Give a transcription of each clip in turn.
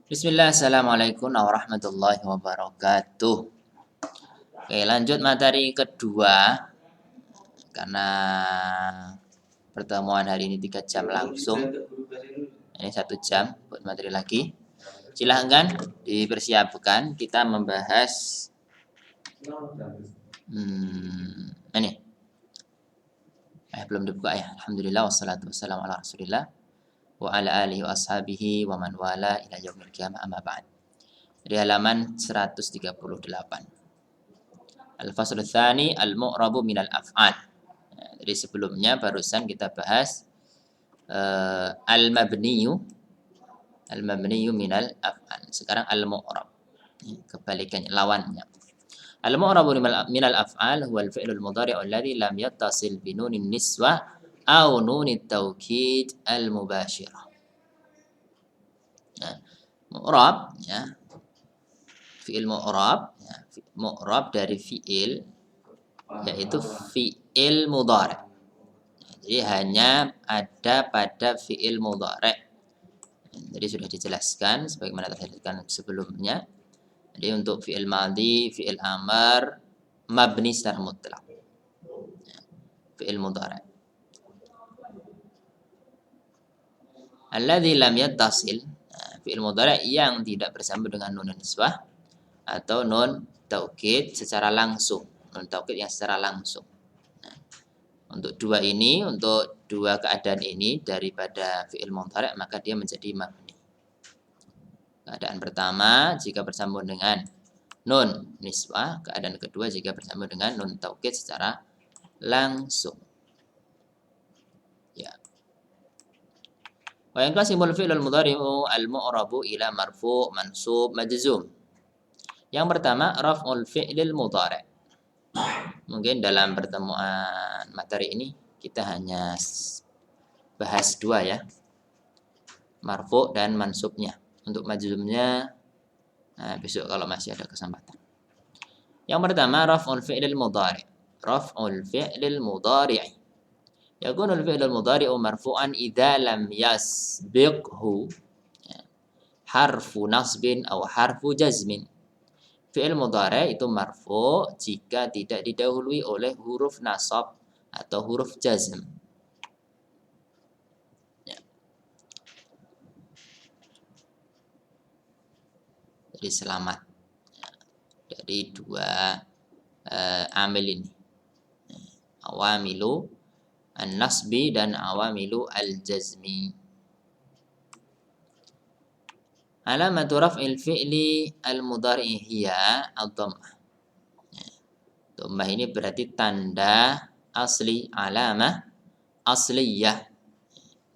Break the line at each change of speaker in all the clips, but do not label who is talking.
Bismillah, Assalamualaikum warahmatullahi wabarakatuh. Oke, lanjut materi kedua. Karena pertemuan hari ini 3 jam langsung. Ini 1 jam buat materi lagi. Silahkan dipersiapkan. Kita membahas ini. Belum dibuka ya. Alhamdulillah wassalatu wassalamu ala Rasulillah wa ala alihi wa ashabihi wa man wala ila yaumil qiyamah amma ba'd. Di halaman 138. Al-fasl tsani al-mu'rabu minal af'al. Jadi sebelumnya barusan kita bahas al-mabniyu minal af'al. Sekarang al-mu'rab. Kebalikannya, lawannya. Al-mu'rabu minal af'al huwa al-fi'lul mudhari'u alladhi lam yattasil bi nunin niswa aw nunit taukid al-mubashirah. Mu'rab ya. Fi'il mu'rab ya. Mu'rab dari fi'il yaitu fi'il mudhari'. Jadi hanya ada pada fi'il mudhari'. Jadi sudah dijelaskan sebagaimana terjelaskan sebelumnya. Jadi untuk fi'il madhi, fi'il amar, mabni secara mutlak. Fi'il mudhari'. Alladzi lam yattasil, fi'il mudhari' yang tidak bersambung dengan nun nisbah atau nun taukid secara langsung. Nun taukid yang secara langsung. Untuk dua ini, untuk dua keadaan ini daripada fi'il mudhari' maka dia menjadi mabni. Keadaan pertama jika bersambung dengan nun nisbah, keadaan kedua jika bersambung dengan nun taukid secara langsung. Ya. Wa yanqasimul fi'lul mudhari'u al-mu'rabu ila marfu', mansub, majzum. Yang pertama raf'ul fi'lil mudhari'. Mungkin dalam pertemuan materi ini kita hanya bahas dua ya. Marfu' dan mansubnya. Untuk majzumnya besok kalau masih ada kesempatan. Yang pertama raf'ul fi'lil mudhari'. Raf'ul fi'lil mudhari'. Yakunul fi'lul mudhari'u marfu'an idza lam yasbiqhu harfu nasbin aw harfu jazmin. Fi'il mudhari' itu marfu' jika tidak didahului oleh huruf nasab atau huruf jazm. Ya. Jadi selamat. Ya. Dari dua amil ini. Awamilu an-nasbi dan awamilu al-jazmi. Alamatu raf'il fi'li al-mudhari'i hiya ad-dhammah. Dhammah ini berarti tanda asli, alamah asliyah.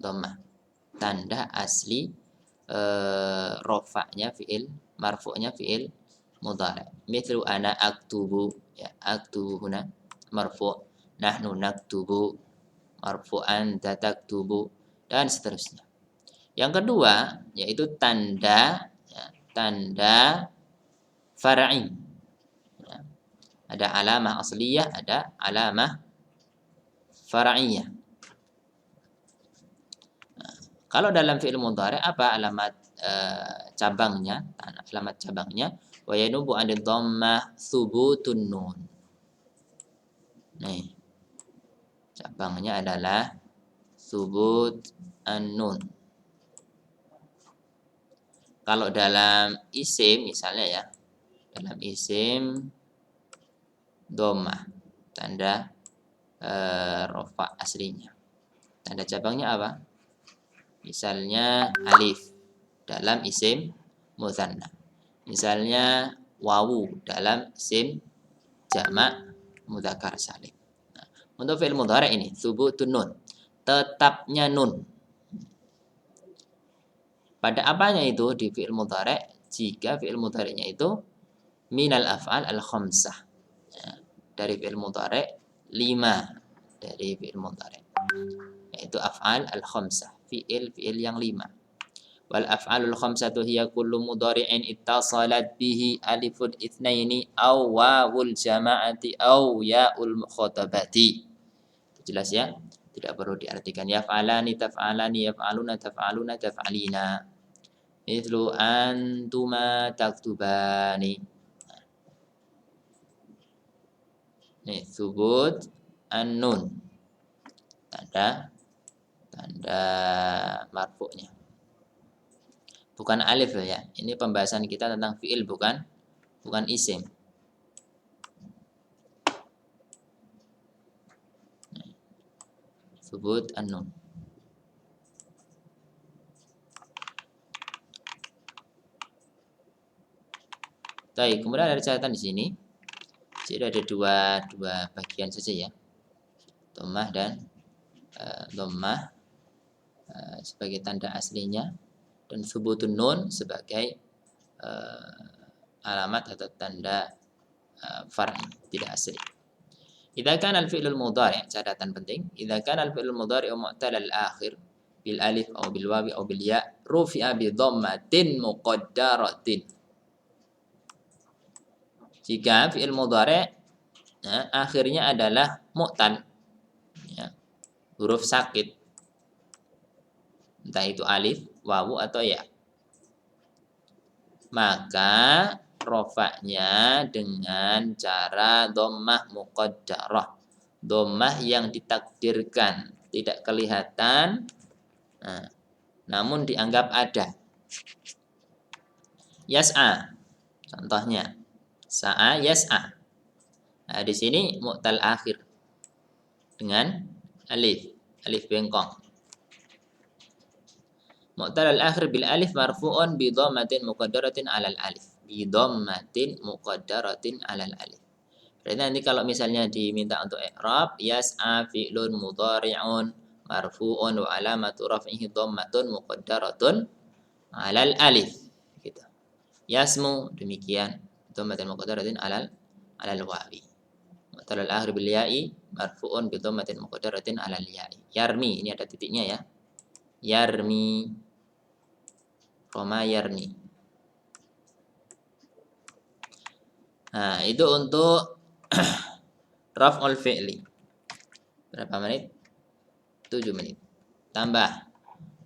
Dhammah. Tanda asli rafa'nya fi'il, marfu'nya fi'il mudhari'. Mithlu ana aktubu, ya, aktubu huna marfu', nahnu naktubu marfu'an, taktubu dan seterusnya. Yang kedua yaitu tanda tanda far'i. Ya. Ada alamah asliyah, ada alamah far'iyah. Nah, kalau dalam fi'il mudhari' apa alamat cabangnya? Alamat cabangnya wa yanubu 'anil dhammah thubutun nun. Nih. Cabangnya adalah thubut an-nun. Kalau dalam isim misalnya ya, dalam isim dhammah, tanda rafa aslinya. Tanda cabangnya apa? Misalnya alif dalam isim mutsanna. Misalnya wawu dalam isim jamak mudzakkar salim. Nah, untuk fi'il mudhari' ini thubutun nun, tetapnya nun. Pada apanya itu di fi'il mudhari'? Jika fi'il mudhari'nya itu minal af'al al-khamsah. Ya, dari fi'il mudhari' 5 dari fi'il mudhari'. Yaitu af'al al-khamsah, fi'il yang 5. Wal af'alul khamsatu hiya kullu mudhari'in ittasalat bihi aliful itsnaini aw wawul jama'ati aw ya'ul mukhatabati. Jelas ya? Tidak perlu diartikan yaf'alani, taf'alani, yaf'aluna, taf'aluna, taf'alina. Mithlu antuma taktubani. Nih, subut an-nun. Tanda marfu'nya. Bukan alif ya. Ini pembahasan kita tentang fi'il bukan isim. Subut an-nun. Baik, kemudian ada catatan di sini. Jadi ada dua bagian saja ya. Dhammah dan dhammah sebagai tanda aslinya dan subutun nun sebagai alamat atau tanda far'i, tidak asli. Idza kana al-fi'lul mudhari', catatan penting, idza kana al-fi'lul mudhari' mu'tal al-akhir bil alif aw bil wawi aw bil ya rufi'a bi dhammatin muqaddaratin. Jika fi'il mudhari' akhirnya adalah mu'tal, ya, huruf sakit, entah itu alif, wawu atau ya, maka rofaknya dengan cara dhammah muqaddarah, dhammah yang ditakdirkan, tidak kelihatan, namun dianggap ada. Yas'a, contohnya sa'a yas'a. Nah, di sini mu'tal akhir dengan alif bengkong. Mu'tal al-akhir bil alif marfu'un bi dhammatin muqaddaratin 'alal alif. Bi dhammatin muqaddaratin 'alal alif. Berarti nanti kalau misalnya diminta untuk i'rab, yas'a fi'lun mudhari'un marfu'un wa 'alamatu raf'ihi dhammatun muqaddaratun 'alal alif. Gitu. Yasmu demikian, dhammatin muqaddaratin 'alal wawi. Mu'tal al-akhir bil ya'i marfu'un bi dhammatin muqaddaratin 'alal ya'i. Yarmi, ini ada titiknya ya. Yarmi, Roma yarmi. Nah, itu untuk raf'ul fi'li. Berapa menit? 7 menit. Tambah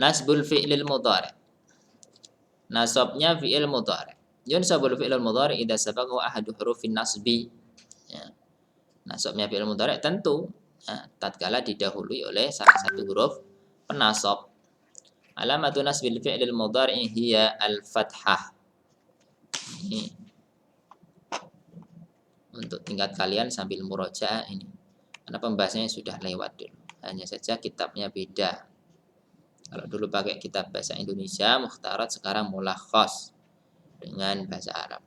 nasbul fi'lil mudhari'. Nasabnya fi'il mudhari'. Yunsabul fi'lul mudhari' idza sabaqahu ahadu hurufin nasbi. Ya. Nasabnya fi'il mudhari' tentu tatkala didahului oleh salah satu huruf penasab. Alamatu nasbil fi'lil mudhari' hiya al-fathah. Ini untuk tingkat kalian sambil murojaah ini. Karena pembahasannya sudah lewat dulu. Hanya saja kitabnya beda. Kalau dulu pakai kitab bahasa Indonesia, mukhtarat, sekarang mulakhas dengan bahasa Arab.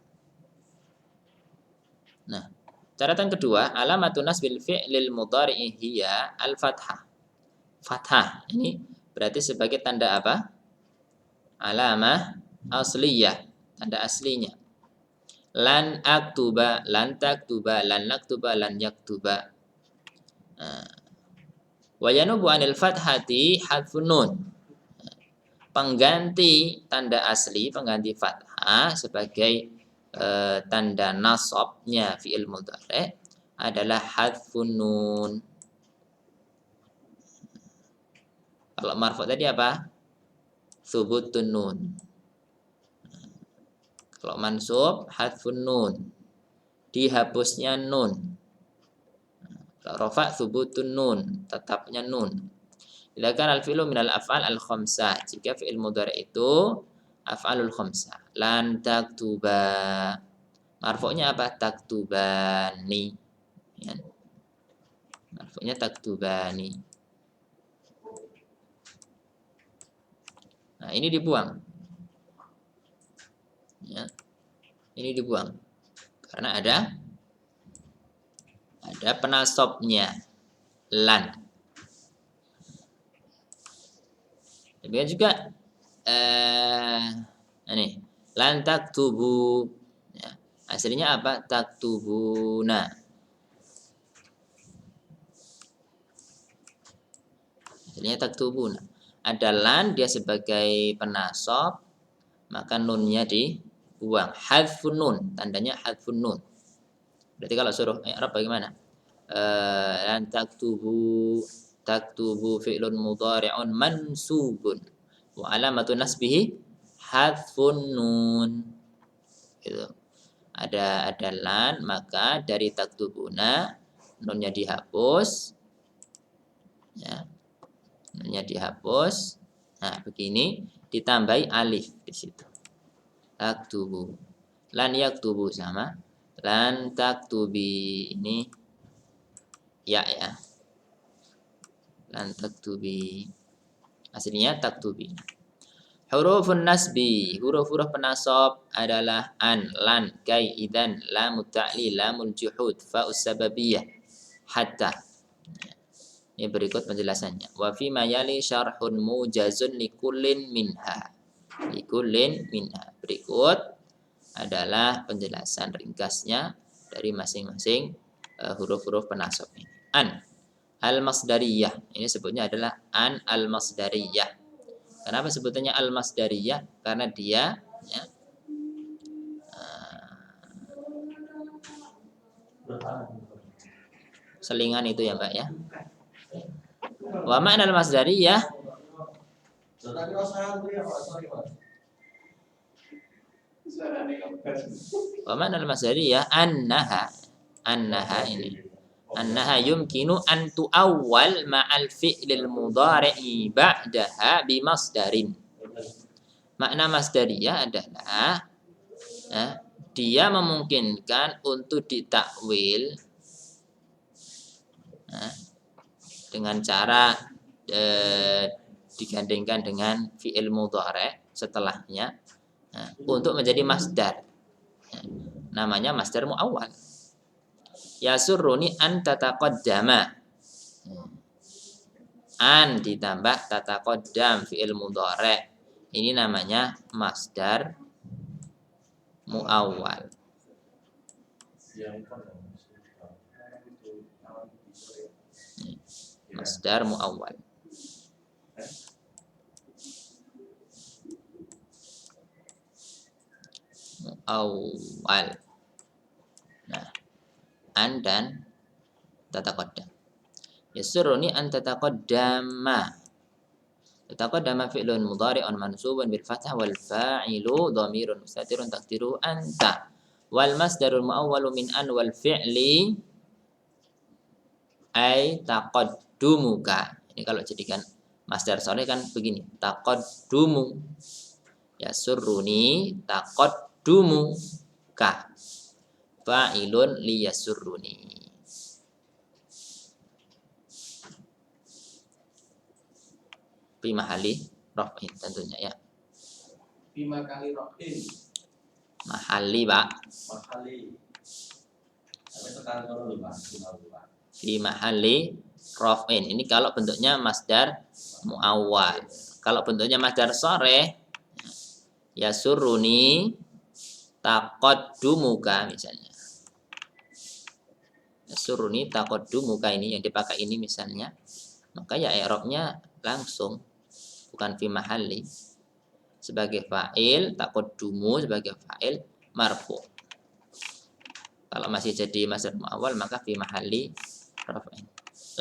Nah, catatan kedua, alamatu nasbil fi'lil mudhari' hiya al-fathah. Fathah ini berarti sebagai tanda apa? Alamah asliyah, tanda aslinya. Lan aktuba, lan taktuba, lan naktuba, lan yaktuba. Wa yanubu anil fathati hadfun nun. Pengganti tanda asli, pengganti fathah sebagai tanda nasabnya fi'il mudhari' adalah hadfun nun. Kalau marfu' tadi apa? Thubutun nun. Kalau mansub hadfun nun. Dihapusnya nun. Kalau rafa' thubutun nun, tetapnya nun. Idza kana al-fi'lu minal af'al al-khamsah. Jika fi'il mudhari' itu af'alul khamsah. Lan taktuba. Marfu'nya apa? Taktubani. Ya. Marfu'nya taktubani. Nah, ini dibuang. Ya. Ini dibuang. Karena ada penasabnya lan. Demikian juga ini lan taktubu. Ya. Aslinya apa? Taktubuna. Aslinya taktubuna. Ada lan, dia sebagai penasab, maka nunnya dibuang. Hadfun nun, tandanya hadfun nun. Berarti kalau suruh i'rab bagaimana? Lan taktubu fi'lun mudhari'un mansubun wa alamatu nasbihi hadfun nun. Gitu. Ada lan, maka dari taktubuna nunnya dihapus, ya, nunnya dihapus. Nah, begini ditambahi alif di situ. Taktubu. Lan yaktubu sama. Lan taktubi, ini ya. Lan taktubi. Aslinya taktubi. Hurufun nasbi, huruf-huruf penasab adalah an, lan, kai, idan, lamut ta'lil, lamul juhud, fa'us sababiyah, hatta. Ini berikut penjelasannya. Wa fi ma yali syarhun mujazun likullin minha. Likullin minha. Berikut adalah penjelasan ringkasnya dari masing-masing huruf-huruf penasab ini. An al-masdariyah. Ini sebutnya adalah an al-masdariyah. Kenapa sebutannya al-masdariyah? Karena dia ya, selingan itu ya Mbak ya. Wa ma'na al-masdariyah wa ma'na al-masdariyah annaha ini. Annaha yumkinu an tu'awwal ma'al fi'lil mudhari'i ba'daha bimasdarin. Makna masdariyah adalah ya, dia memungkinkan untuk ditakwil ya, dengan cara digandengkan dengan fi'il mudhari' setelahnya ya, untuk menjadi masdar. Ya, namanya masdar mu'awwal. Yasurruni an tataqaddama. An ditambah tataqaddam fi'il mudhari'. Ini namanya masdar mu'awwal. Masdar mu'awwal. Mu'awwal. Nah, an dan tataqaddam. Yasurruni an tataqaddama. Tataqaddama fi'lun mudhari'un mansubun bil fathah wal fa'ilu dhamirun mustatirun taqdiru anta. Wal masdarul mu'awwalu min an wal fi'li ay taqaddumuka. Ini kalau jadikan masdar shalih kan begini, taqaddumu. Yasurruni taqaddumuka. Fa'ilun liyasurruni. Fi mahali raf'in tentunya ya.
Fi mahali raf'in.
Mahali, Pak.
Mahali. Sampai tekan dulu, Pak.
Fi mahali raf'in. Ini kalau bentuknya masdar mu'awwal. Kalau bentuknya masdar sharih yasurruni taqaddumuka misalnya. Yasurruni taqaddumuka ini yang dipakai ini misalnya. Maka ya i'rabnya langsung, bukan fi mahalli. Sebagai fa'il, taqaddumu sebagai fa'il marfu. Kalau masih jadi masdar mu'awwal maka fi mahalli raf'in.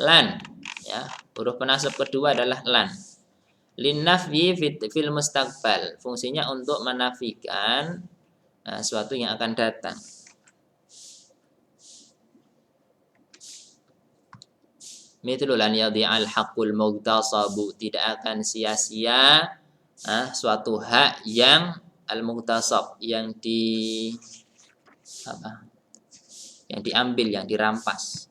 Lan ya, huruf penasab kedua adalah lan. Linnafyi fil mustaqbal. Fungsinya untuk menafikan sesuatu yang akan datang. Mithlu lan yadhi'al haqqul mughtasabu, tidak akan sia-sia suatu hak yang al-mughtasab, yang diambil, yang dirampas.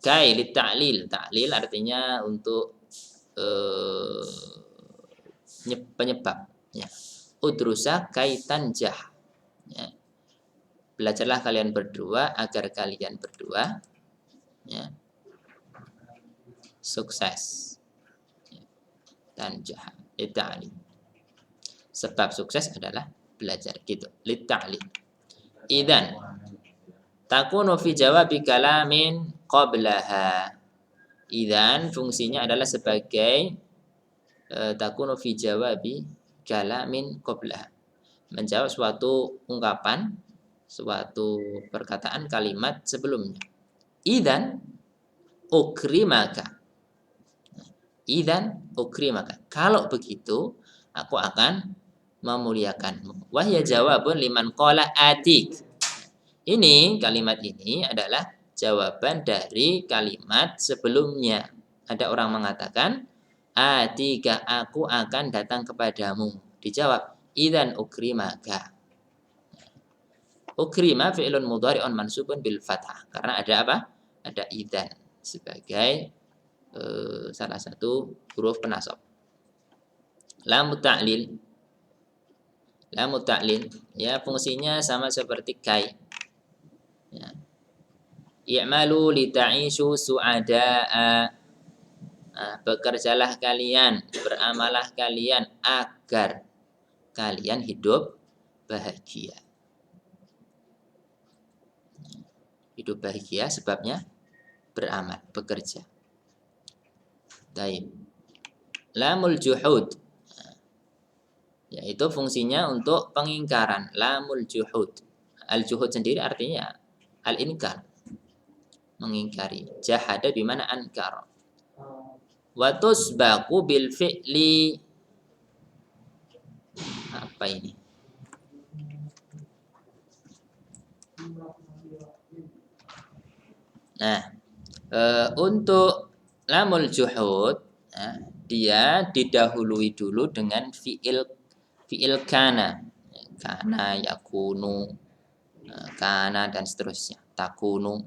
Kai li ta'lil, ta'lil artinya untuk penyebab ya. Udrusa kaitan jah ya. Belajarlah kalian berdua agar kalian berdua ya, sukses ya. Tanjah lita'lim. Sebab sukses adalah belajar gitu. Lita'lim. Idan takunu fi jawabi kalamin qablaha. Idan fungsinya adalah sebagai takunu fi jawabi kalamin qablaha. Menjawab suatu ungkapan, suatu perkataan, kalimat sebelumnya. Idan ukrimaka. Idan ukrimaka. Kalau begitu Aku akan memuliakanmu. Wahya jawabun liman qala atik. Ini kalimat ini adalah jawaban dari kalimat sebelumnya. Ada orang mengatakan, atika aku akan datang kepadamu. Dijawab, idzan ukrimaka. Ukrima fi'lun mudhari'un mansubun bil fathah. Karena ada apa? Ada idzan sebagai salah satu huruf penasab. Lam ta'lil. Lam ta'lil ya fungsinya sama seperti kai. Ya. I'malu li ta'ishu su'ada'a. Nah, bekerjalah kalian, beramalah kalian agar kalian hidup bahagia. Hidup bahagia sebabnya beramal, bekerja. Taib. Lamul juhud. Yaitu fungsinya untuk pengingkaran. Lamul juhud. Al-juhud sendiri artinya al-inkar. Mengingkari. Jahada bimana ankar. Wa tusbaqu bil fi'li. Apa ini? Nah, untuk lamul juhud, dia didahului dulu dengan fi'il kana. Kana, yakunu, kana dan seterusnya. Takunu.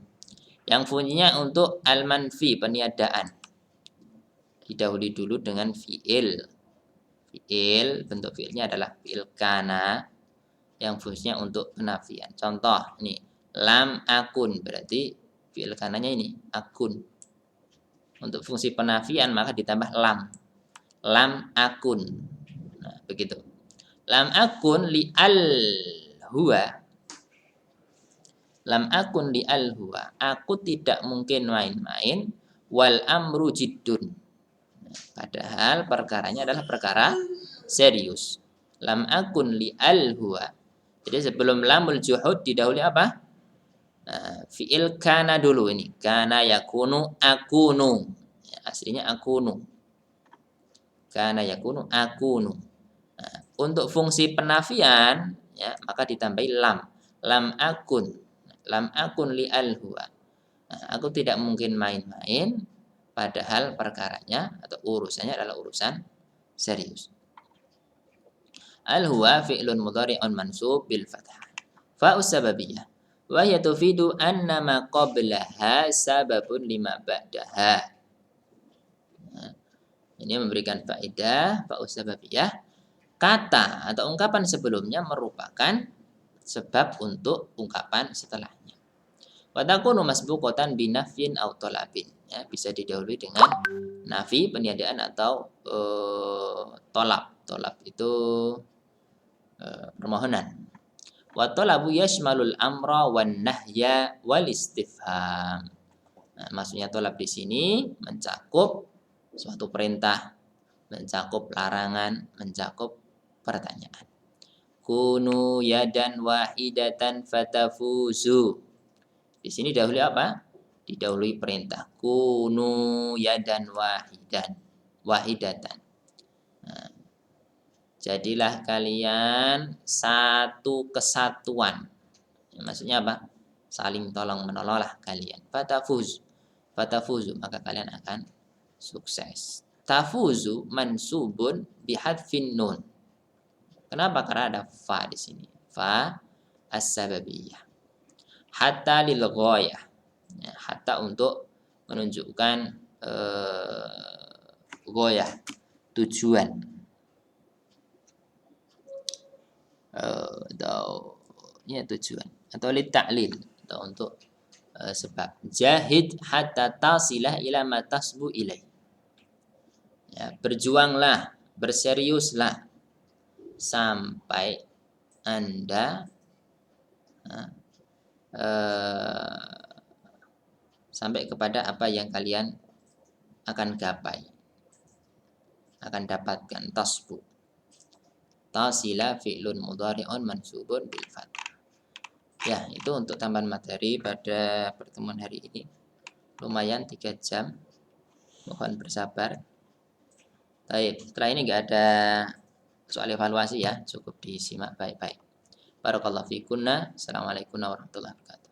Yang fungsinya untuk al-manfi, peniadaan. Didahului dulu dengan fi'il. Fi'il, bentuk fi'ilnya adalah fi'il kana. Yang fungsinya untuk penafian. Contoh, ini. Lam akun, berarti fi'il kananya ini, akun. Untuk fungsi penafian maka ditambah lam. Lam akun. Nah, begitu. Lam akun li al huwa. Lam akun li al huwa. Aku tidak mungkin main-main. Wal amru jiddun. Padahal perkaranya adalah perkara serius. Lam akun li al huwa. Jadi sebelum lamul juhud didahului apa? Fi'il kana dulu ini. Kana yakunu akunu. Ya, aslinya akunu. Kana yakunu akunu. Nah, untuk fungsi penafian ya, maka ditambahi lam. Lam akun. Lam akun li al huwa. Nah, aku tidak mungkin main-main padahal perkaranya atau urusannya adalah urusan serius. Al huwa fi'lun mudhari'un mansub bil fathah. Fa'us sababiyah. Wa hiya tufidu anna ma qablaha sababun lima ba'daha. Nah, ini memberikan faedah fa'us sababiyah. Kata atau ungkapan sebelumnya merupakan sebab untuk ungkapan setelahnya. Wa takunu masbuqatan binafyin aw talabin. Ya, bisa didahului dengan nafi, peniadaan atau tolab. Tolab itu permohonan. Wa talabu yashmalul amra wan nahya wal istifham. Nah, maksudnya tolab di sini mencakup suatu perintah, mencakup larangan, mencakup pertanyaan. Kunu yadan wahidatan fatafuzu. Di sini dahului apa? Didahului perintah. Kunu yadan wahidatan. Nah, jadilah kalian satu kesatuan. Maksudnya apa? Saling tolong menolonglah kalian. Fatafuzu, maka kalian akan sukses. Tafuzu mansubun bihadfin nun. Kenapa? Karena ada fa di sini. Fa as-sababiyah. Hatta lil ghayah. Ya, hatta untuk menunjukkan ghayah, tujuan. Atau ya tujuan atau li ta'lil atau untuk sebab. Jahid hatta tasilah ila ma tasbu ilaih. Ya, berjuanglah, berseriuslah sampai Anda sampai kepada apa yang kalian akan gapai, akan dapatkan. Tasbu. Tasila fi'lun mudhari'un mansubun bil fathah. Ya, itu untuk tambahan materi pada pertemuan hari ini. Lumayan 3 jam. Mohon bersabar. Baik, setelah ini enggak ada soal evaluasi ya, cukup disimak baik-baik. Barakallahu fikunna. Assalamualaikum warahmatullahi wabarakatuh.